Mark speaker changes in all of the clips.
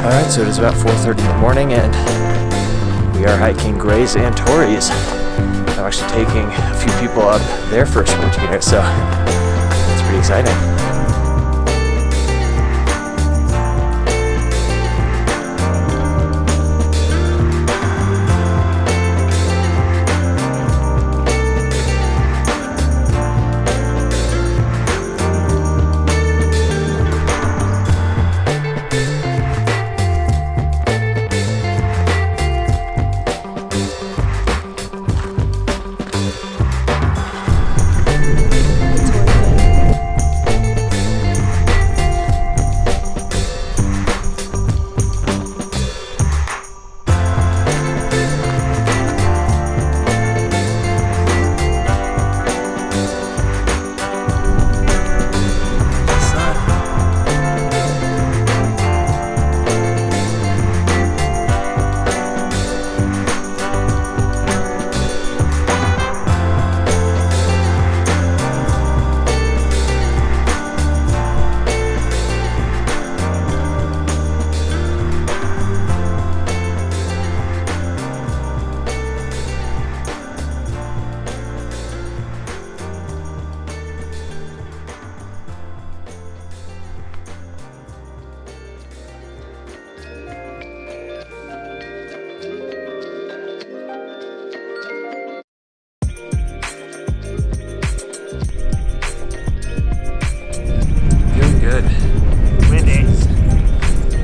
Speaker 1: Alright, so it is about 4:30 in the morning and we are hiking Grays and Torreys. I'm actually taking a few people up their first route here, so it's pretty exciting.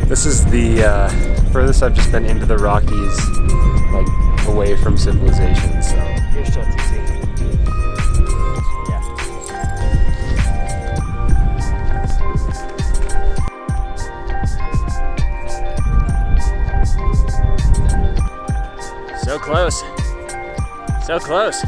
Speaker 1: This is the furthest I've just been into the Rockies, like away from civilization, so. You're still at sea. Yeah. So close. So close.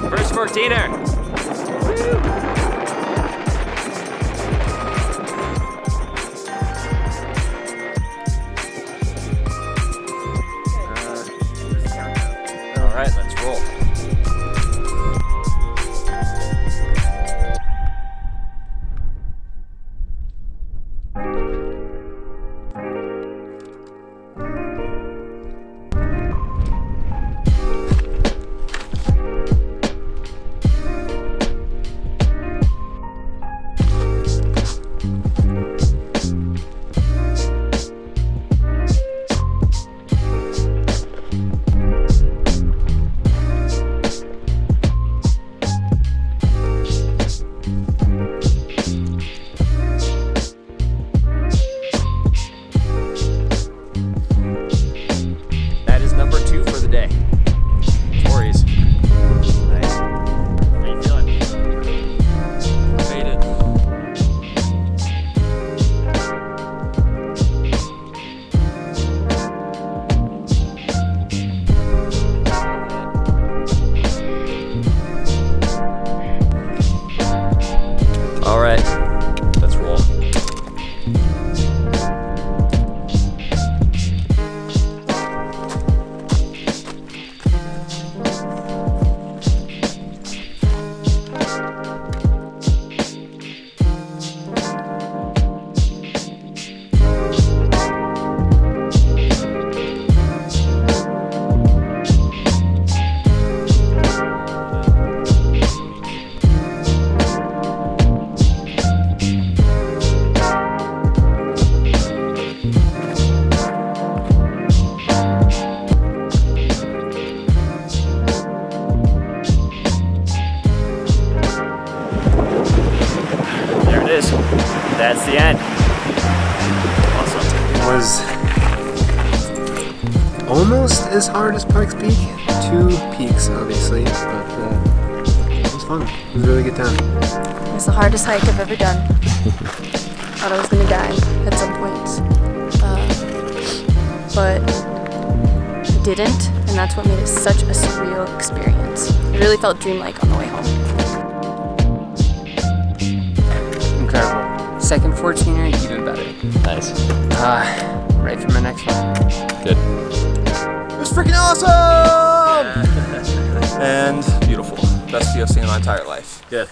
Speaker 1: First 14er. All right, let's roll. All right, let's roll. That's the end. Awesome. It was almost as hard as Pikes Peak. 2 peaks, obviously, but it was fun. It was a really good time.
Speaker 2: It was the hardest hike I've ever done. Thought I was gonna die at some points, but I didn't, and that's what made it such a surreal experience. It really felt dreamlike on the way home.
Speaker 1: Incredible.
Speaker 3: Second 14er, even better.
Speaker 4: Nice.
Speaker 3: Right for my next one.
Speaker 4: Good.
Speaker 5: It was freaking awesome! And beautiful. Best view I've seen in my entire life.
Speaker 4: Good.